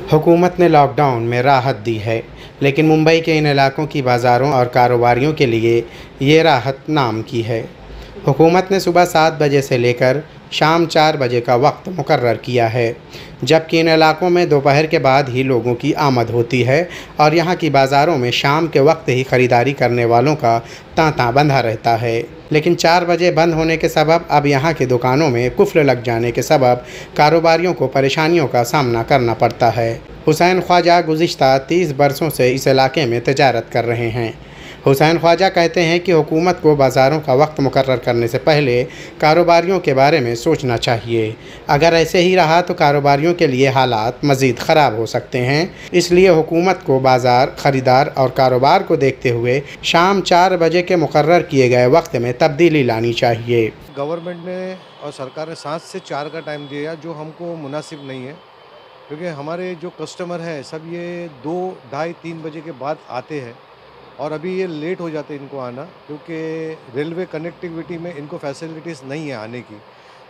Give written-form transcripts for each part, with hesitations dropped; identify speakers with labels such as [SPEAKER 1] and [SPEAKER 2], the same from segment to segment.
[SPEAKER 1] हुकूमत ने लॉकडाउन में राहत दी है, लेकिन मुंबई के इन इलाकों की बाज़ारों और कारोबारियों के लिए ये राहत नाम की है। हुकूमत ने सुबह 7 बजे से लेकर शाम 4 बजे का वक्त मुकर्रर किया है, जबकि इन इलाकों में दोपहर के बाद ही लोगों की आमद होती है और यहाँ की बाज़ारों में शाम के वक्त ही ख़रीदारी करने वालों का तांता बंधा रहता है। लेकिन 4 बजे बंद होने के सबब अब यहाँ की दुकानों में कुफ्ल लग जाने के सबब कारोबारियों को परेशानियों का सामना करना पड़ता है। हुसैन ख्वाजा गुज़िश्ता 30 बरसों से इस इलाके में तिजारत कर रहे हैं। हुसैन ख्वाजा कहते हैं कि हुकूमत को बाज़ारों का वक्त मुकर्रर करने से पहले कारोबारियों के बारे में सोचना चाहिए। अगर ऐसे ही रहा तो कारोबारियों के लिए हालात मज़ीद ख़राब हो सकते हैं। इसलिए हुकूमत को बाज़ार, ख़रीदार और कारोबार को देखते हुए शाम 4 बजे के मुकर्रर किए गए वक्त में तब्दीली लानी चाहिए।
[SPEAKER 2] गवर्नमेंट ने और सरकार ने 7 से 4 का टाइम दिया जो हमको मुनासिब नहीं है, क्योंकि हमारे जो कस्टमर हैं सब ये 2, ढाई, 3 बजे के बाद आते हैं और अभी ये लेट हो जाते हैं इनको आना, क्योंकि रेलवे कनेक्टिविटी में इनको फैसिलिटीज़ नहीं है आने की।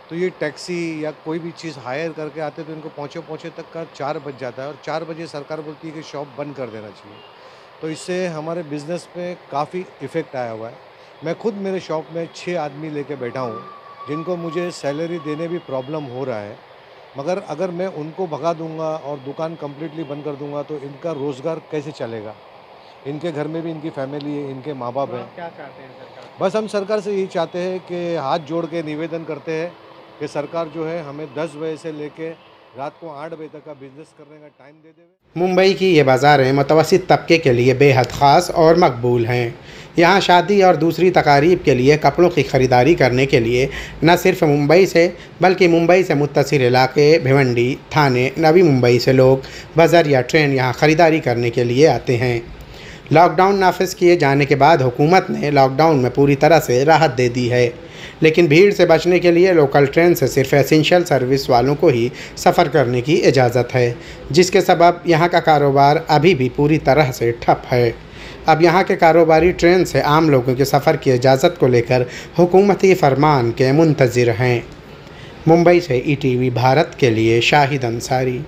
[SPEAKER 2] तो ये टैक्सी या कोई भी चीज़ हायर करके आते तो इनको पहुँचे तक का 4 बज जाता है और 4 बजे सरकार बोलती है कि शॉप बंद कर देना चाहिए। तो इससे हमारे बिज़नेस पे काफ़ी इफ़ेक्ट आया हुआ है। मैं खुद मेरे शॉप में 6 आदमी लेके बैठा हूँ, जिनको मुझे सैलरी देने भी प्रॉब्लम हो रहा है। मगर अगर मैं उनको भगा दूंगा और दुकान कम्प्लीटली बंद कर दूंगा तो इनका रोज़गार कैसे चलेगा? इनके घर में भी इनकी फैमिली है, इनके माँ बाप हैं।
[SPEAKER 3] क्या चाहते हैं सरकार?
[SPEAKER 2] बस हम सरकार से यही चाहते हैं कि हाथ जोड़ के निवेदन करते हैं कि सरकार जो है हमें 10 बजे से लेके रात को 8 बजे तक का बिज़नेस करने का टाइम दे देवे।
[SPEAKER 1] मुंबई की ये बाज़ारें मुतवस्सित तबके के लिए बेहद ख़ास और मकबूल हैं। यहाँ शादी और दूसरी तकारीब के लिए कपड़ों की ख़रीदारी करने के लिए न सिर्फ मुंबई से बल्कि मुंबई से मुत्तसिर इलाके, भिवंडी, थाने, नवी मुंबई से लोग बज़र या ट्रेन यहाँ ख़रीदारी करने के लिए आते हैं। लॉकडाउन नाफिज किए जाने के बाद हुकूमत ने लॉकडाउन में पूरी तरह से राहत दे दी है, लेकिन भीड़ से बचने के लिए लोकल ट्रेन से सिर्फ एसेंशियल सर्विस वालों को ही सफ़र करने की इजाज़त है, जिसके सबब यहाँ का कारोबार अभी भी पूरी तरह से ठप है। अब यहाँ के कारोबारी ट्रेन से आम लोगों के सफ़र की इजाज़त को लेकर हुकूमती फरमान के मुंतज़िर हैं। मुंबई से ETV भारत के लिए शाहिद अंसारी।